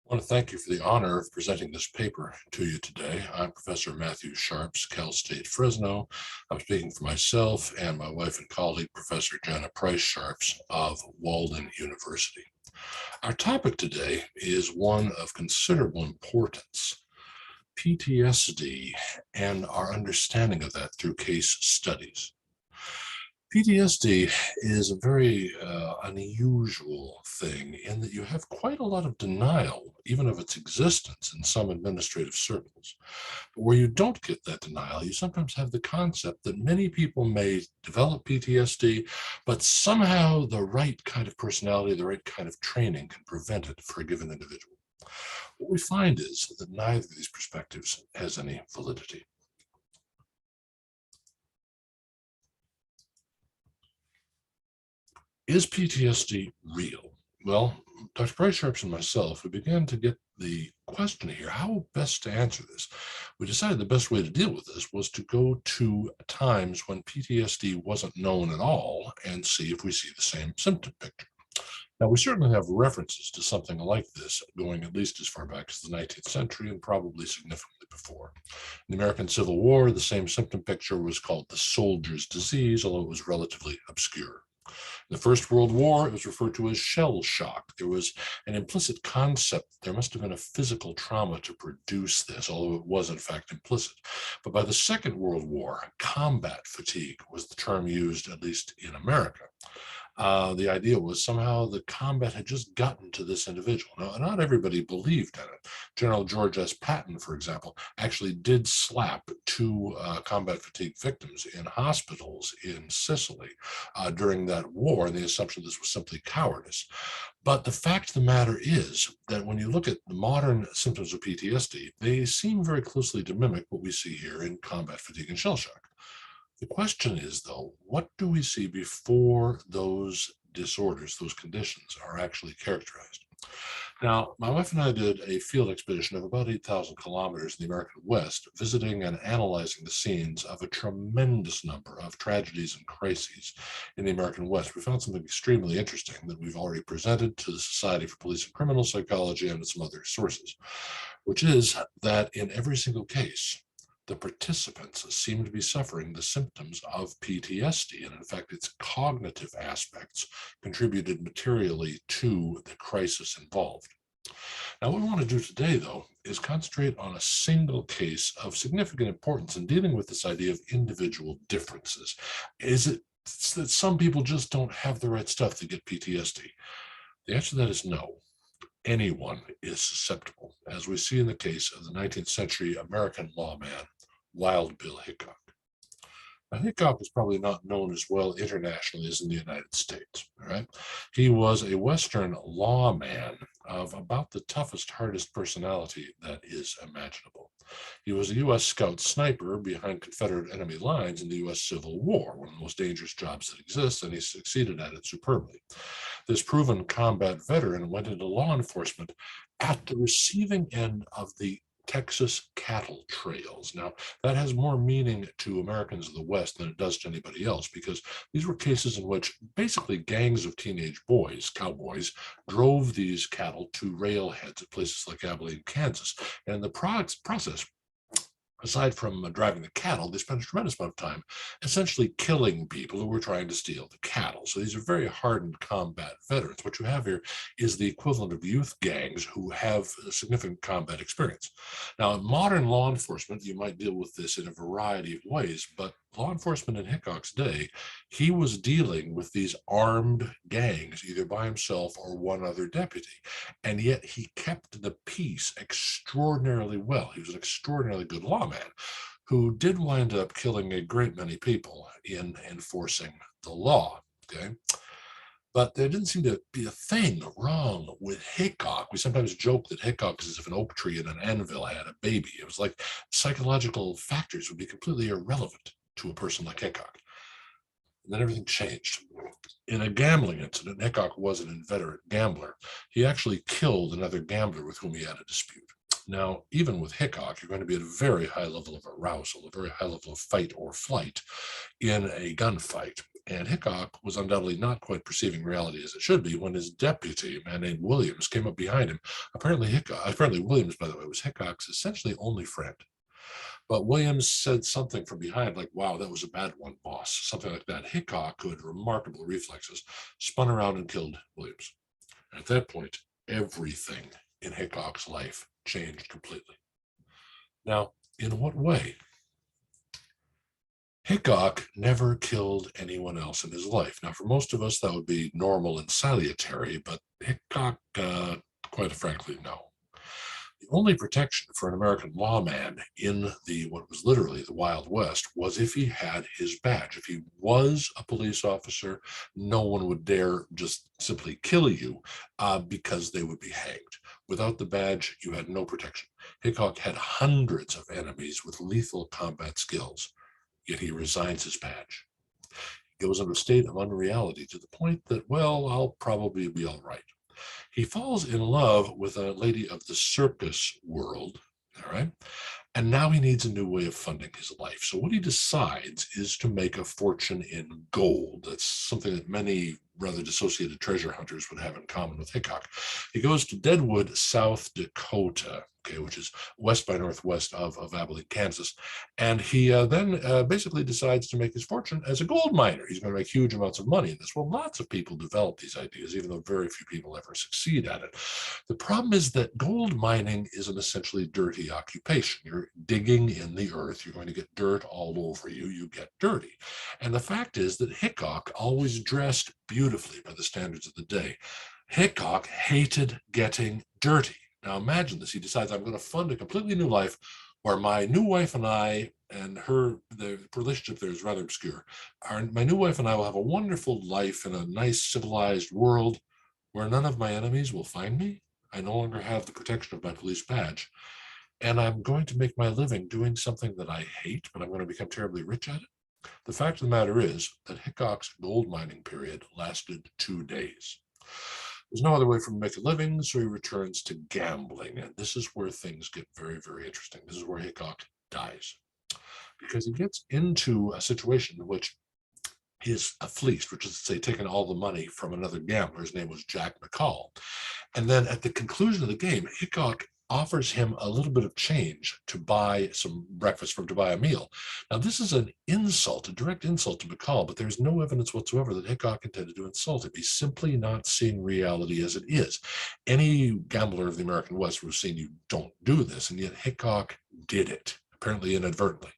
I want to thank you for the honor of presenting this paper to you today. I'm Professor Matthew Sharps, Cal State Fresno. I'm speaking for myself and my wife and colleague, Professor Jana Price Sharps of Walden University. Our topic today is one of considerable importance: PTSD and our understanding of that through case studies. PTSD is a very unusual thing in that you have quite a lot of denial, even of its existence in some administrative circles. But where you don't get that denial, you sometimes have the concept that many people may develop PTSD, but somehow the right kind of personality, the right kind of training can prevent it for a given individual. What we find is that neither of these perspectives has any validity. Is PTSD real? Well, Dr. Price Sharps and myself, we began to get the question here, how best to answer this? We decided the best way to deal with this was to go to times when PTSD wasn't known at all and see if we see the same symptom picture. Now, we certainly have references to something like this going at least as far back as the 19th century and probably significantly before. In the American Civil War, the same symptom picture was called the soldier's disease, although it was relatively obscure. In the First World War, it was referred to as shell shock. There was an implicit concept that there must have been a physical trauma to produce this, although it was in fact implicit. But by the Second World War, combat fatigue was the term used, at least in America. The idea was somehow the combat had just gotten to this individual. Now, not everybody believed in it. General George S. Patton, for example, actually did slap two combat fatigue victims in hospitals in Sicily during that war, and the assumption this was simply cowardice. But the fact of the matter is that when you look at the modern symptoms of PTSD, they seem very closely to mimic what we see here in combat fatigue and shell shock. The question is, though, what do we see before those disorders, those conditions, are actually characterized? Now, my wife and I did a field expedition of about 8,000 kilometers in the American West, visiting and analyzing the scenes of a tremendous number of tragedies and crises in the American West. We found something extremely interesting that we've already presented to the Society for Police and Criminal Psychology and some other sources, which is that in every single case, the participants seem to be suffering the symptoms of PTSD, and in fact, its cognitive aspects contributed materially to the crisis involved. Now, what we want to do today, though, is concentrate on a single case of significant importance in dealing with this idea of individual differences. Is it that some people just don't have the right stuff to get PTSD? The answer to that is no. Anyone is susceptible, as we see in the case of the 19th century American lawman, Wild Bill Hickok. Now, Hickok is probably not known as well internationally as in the United States. All right? He was a Western lawman of about the toughest, hardest personality that is imaginable. He was a U.S. Scout sniper behind Confederate enemy lines in the U.S. Civil War, one of the most dangerous jobs that exists, and he succeeded at it superbly. This proven combat veteran went into law enforcement at the receiving end of the Texas cattle trails. Now, that has more meaning to Americans of the West than it does to anybody else, because these were cases in which basically gangs of teenage boys, cowboys, drove these cattle to railheads at places like Abilene, Kansas. And in the process, aside from driving the cattle, they spent a tremendous amount of time essentially killing people who were trying to steal the cattle. So these are very hardened combat veterans. What you have here is the equivalent of youth gangs who have significant combat experience. Now, in modern law enforcement, you might deal with this in a variety of ways, but law enforcement in Hickok's day, he was dealing with these armed gangs, either by himself or one other deputy. And yet he kept the peace extraordinarily well. He was an extraordinarily good lawman who did wind up killing a great many people in enforcing the law. Okay. But there didn't seem to be a thing wrong with Hickok. We sometimes joke that Hickok is as if an oak tree and an anvil had a baby. It was like psychological factors would be completely irrelevant to a person like Hickok. And then everything changed. In a gambling incident, Hickok was an inveterate gambler. He actually killed another gambler with whom he had a dispute. Now, even with Hickok, you're going to be at a very high level of arousal, a very high level of fight or flight in a gunfight. And Hickok was undoubtedly not quite perceiving reality as it should be when his deputy, a man named Williams, came up behind him. Apparently Williams, by the way, was Hickok's essentially only friend. But Williams said something from behind, like, "Wow, that was a bad one, boss." Something like that. Hickok, who had remarkable reflexes, spun around and killed Williams. And at that point, everything in Hickok's life changed completely. Now, in what way? Hickok never killed anyone else in his life. Now, for most of us, that would be normal and salutary, but Hickok, quite frankly, no. The only protection for an American lawman in what was literally the Wild West was if he had his badge. If he was a police officer, no one would dare just simply kill you because they would be hanged. Without the badge, you had no protection. Hickok had hundreds of enemies with lethal combat skills, yet he resigns his badge. He goes into a state of unreality to the point that, well, I'll probably be all right. He falls in love with a lady of the circus world, all right? And now he needs a new way of funding his life. So what he decides is to make a fortune in gold. That's something that many rather dissociated treasure hunters would have in common with Hickok. He goes to Deadwood, South Dakota, okay, which is west by northwest of Abilene, Kansas. And he then basically decides to make his fortune as a gold miner. He's going to make huge amounts of money in this. Well, lots of people develop these ideas, even though very few people ever succeed at it. The problem is that gold mining is an essentially dirty occupation. You're digging in the earth. You're going to get dirt all over you. You get dirty. And the fact is that Hickok always dressed beautifully by the standards of the day. Hickok hated getting dirty. Now imagine this. He decides, I'm going to fund a completely new life where my new wife and I, and the relationship there is rather obscure. My new wife and I will have a wonderful life in a nice civilized world where none of my enemies will find me. I no longer have the protection of my police badge. And I'm going to make my living doing something that I hate, but I'm going to become terribly rich at it. The fact of the matter is that Hickok's gold mining period lasted 2 days. There's no other way for him to make a living, so he returns to gambling. And this is where things get very, very interesting. This is where Hickok dies. Because he gets into a situation in which he is fleeced, which is to say, taken all the money from another gambler. His name was Jack McCall. And then at the conclusion of the game, Hickok offers him a little bit of change to buy some breakfast to buy a meal. Now, this is an insult, a direct insult to McCall, but there's no evidence whatsoever that Hickok intended to insult him. He's simply not seeing reality as it is. Any gambler of the American West would have seen you don't do this, and yet Hickok did it, apparently inadvertently.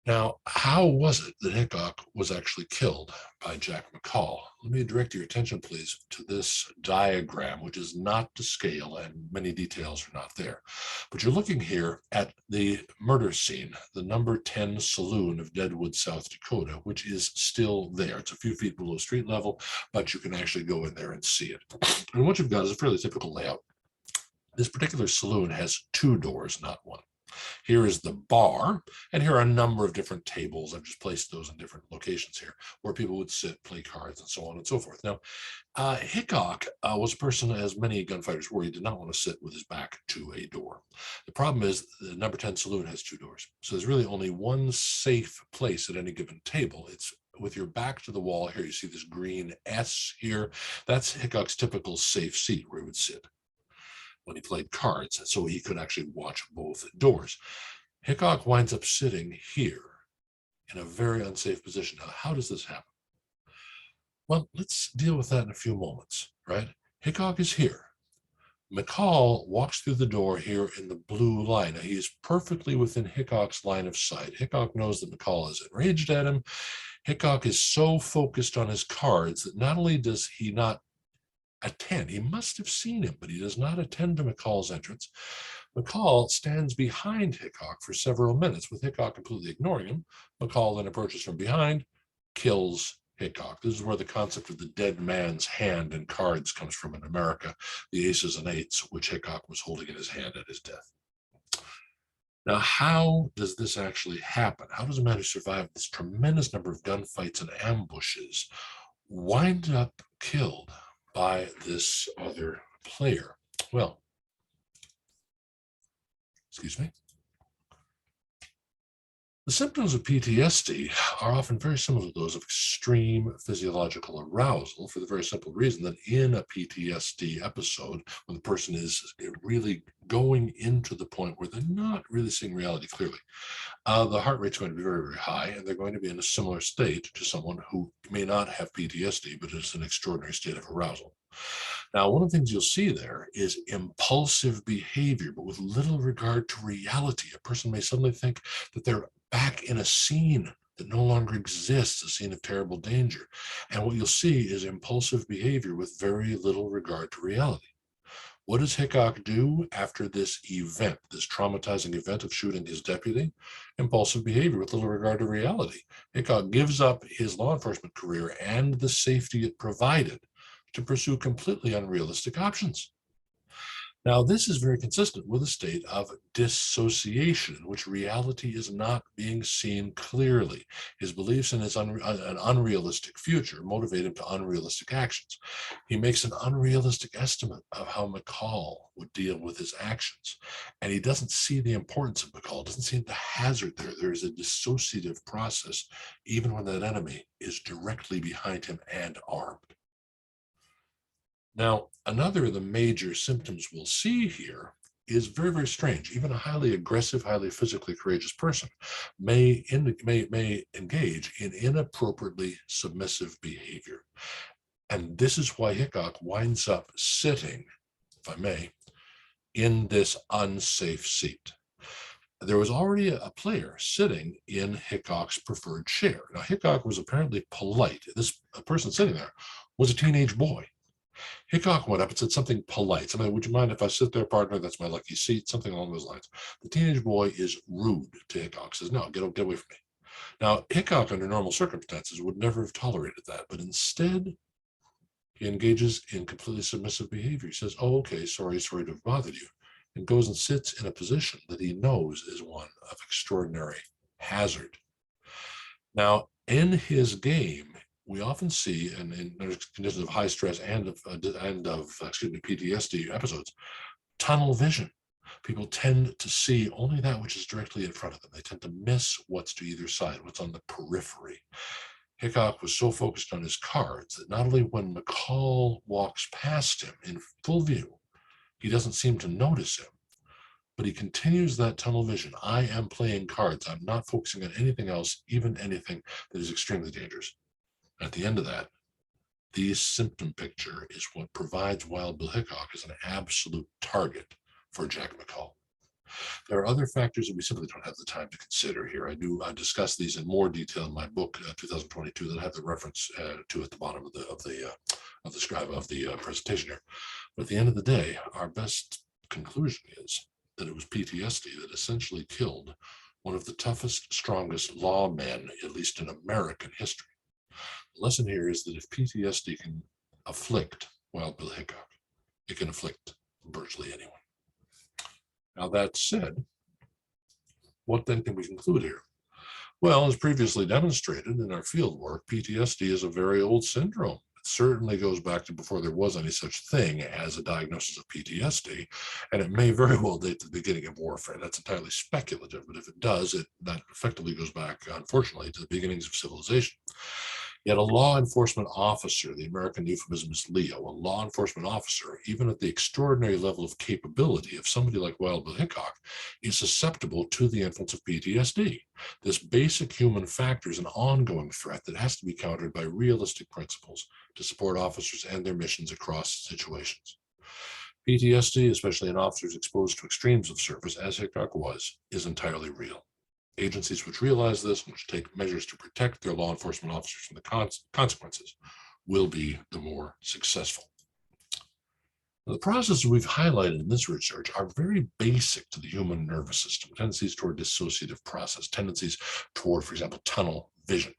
Now, how was it that Hickok was actually killed by Jack McCall? Let me direct your attention, please, to this diagram, which is not to scale and many details are not there. But you're looking here at the murder scene, the number 10 saloon of Deadwood, South Dakota, which is still there. It's a few feet below street level, but you can actually go in there and see it. And what you've got is a fairly typical layout. This particular saloon has 2 doors, not one. Here is the bar, and here are a number of different tables. I've just placed those in different locations here where people would sit, play cards, and so on and so forth. Now, Hickok was a person, as many gunfighters were, he did not want to sit with his back to a door. The problem is the number 10 saloon has 2 doors. So there's really only one safe place at any given table. It's with your back to the wall. Here you see this green S here. That's Hickok's typical safe seat where he would sit when he played cards, so he could actually watch both doors. Hickok winds up sitting here in a very unsafe position. Now, how does this happen? Well, let's deal with that in a few moments, right? Hickok is here. McCall walks through the door here in the blue line. Now, he is perfectly within Hickok's line of sight. Hickok knows that McCall is enraged at him. Hickok is so focused on his cards that not only does he not attend. He must have seen him, but he does not attend to McCall's entrance. McCall stands behind Hickok for several minutes, with Hickok completely ignoring him. McCall then approaches from behind, kills Hickok. This is where the concept of the dead man's hand in cards comes from in America, the aces and eights, which Hickok was holding in his hand at his death. Now, how does this actually happen? How does a man who survived this tremendous number of gunfights and ambushes wind up killed by this other player? Well, excuse me. The symptoms of PTSD are often very similar to those of extreme physiological arousal for the very simple reason that in a PTSD episode, when the person is really going into the point where they're not really seeing reality clearly, the heart rate's going to be very, very high, and they're going to be in a similar state to someone who may not have PTSD, but is an extraordinary state of arousal. Now, one of the things you'll see there is impulsive behavior, but with little regard to reality. A person may suddenly think that they're back in a scene that no longer exists, a scene of terrible danger. And what you'll see is impulsive behavior with very little regard to reality. What does Hickok do after this event, this traumatizing event of shooting his deputy? Impulsive behavior with little regard to reality. Hickok gives up his law enforcement career and the safety it provided to pursue completely unrealistic options. Now, this is very consistent with a state of dissociation in which reality is not being seen clearly. His beliefs in an unrealistic future motivate him to unrealistic actions. He makes an unrealistic estimate of how McCall would deal with his actions. And he doesn't see the importance of McCall, doesn't see the hazard there. There is a dissociative process, even when that enemy is directly behind him and armed. Now, another of the major symptoms we'll see here is very, very strange. Even a highly aggressive, highly physically courageous person may engage in inappropriately submissive behavior. And this is why Hickok winds up sitting, if I may, in this unsafe seat. There was already a player sitting in Hickok's preferred chair. Now, Hickok was apparently polite. This person sitting there was a teenage boy. Hickok went up and said something polite. Something, would you mind if I sit there, partner? That's my lucky seat. Something along those lines. The teenage boy is rude to Hickok, says, no, get away from me. Now, Hickok, under normal circumstances, would never have tolerated that. But instead, he engages in completely submissive behavior. He says, oh, okay, sorry to have bothered you. And goes and sits in a position that he knows is one of extraordinary hazard. Now, in his game, we often see, and in conditions of high stress and of PTSD episodes, tunnel vision. People tend to see only that which is directly in front of them. They tend to miss what's to either side, what's on the periphery. Hickok was so focused on his cards that not only when McCall walks past him in full view, he doesn't seem to notice him, but he continues that tunnel vision. I am playing cards. I'm not focusing on anything else, even anything that is extremely dangerous. At the end of that, the symptom picture is what provides Wild Bill Hickok as an absolute target for Jack McCall. There are other factors that we simply don't have the time to consider here. I discuss these in more detail in my book, 2022, that I have the reference to at the bottom of the presentation here. But at the end of the day, our best conclusion is that it was PTSD that essentially killed one of the toughest, strongest lawmen, at least in American history. The lesson here is that if PTSD can afflict Wild Bill Hickok, it can afflict virtually anyone. Now, that said, what then can we conclude here? Well, as previously demonstrated in our field work, PTSD is a very old syndrome. It certainly goes back to before there was any such thing as a diagnosis of PTSD, and it may very well date to the beginning of warfare. That's entirely speculative, but if it does, that effectively goes back, unfortunately, to the beginnings of civilization. Yet a law enforcement officer, the American euphemism is Leo, a law enforcement officer, even at the extraordinary level of capability of somebody like Wild Bill Hickok, is susceptible to the influence of PTSD. This basic human factor is an ongoing threat that has to be countered by realistic principles to support officers and their missions across situations. PTSD, especially in officers exposed to extremes of service, as Hickok was, is entirely real. Agencies which realize this, which take measures to protect their law enforcement officers from the consequences, will be the more successful. The processes we've highlighted in this research are very basic to the human nervous system, tendencies toward dissociative process, tendencies toward, for example, tunnel vision.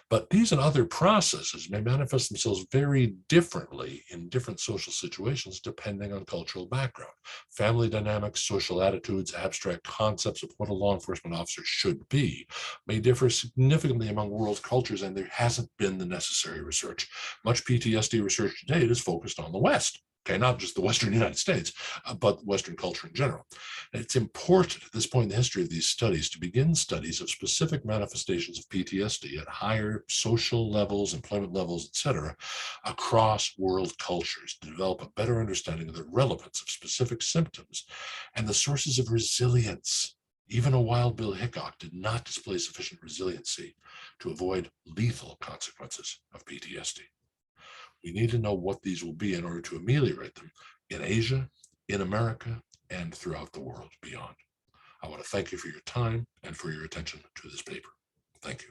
But these and other processes may manifest themselves very differently in different social situations depending on cultural background. Family dynamics, social attitudes, abstract concepts of what a law enforcement officer should be may differ significantly among world cultures, and there hasn't been the necessary research. Much PTSD research to date is focused on the West. Okay, not just the Western United States, but Western culture in general. And it's important at this point in the history of these studies to begin studies of specific manifestations of PTSD at higher social levels, employment levels, etc., across world cultures to develop a better understanding of the relevance of specific symptoms and the sources of resilience. Even a Wild Bill Hickok did not display sufficient resiliency to avoid lethal consequences of PTSD. We need to know what these will be in order to ameliorate them in Asia, in America, and throughout the world beyond. I want to thank you for your time and for your attention to this paper. Thank you.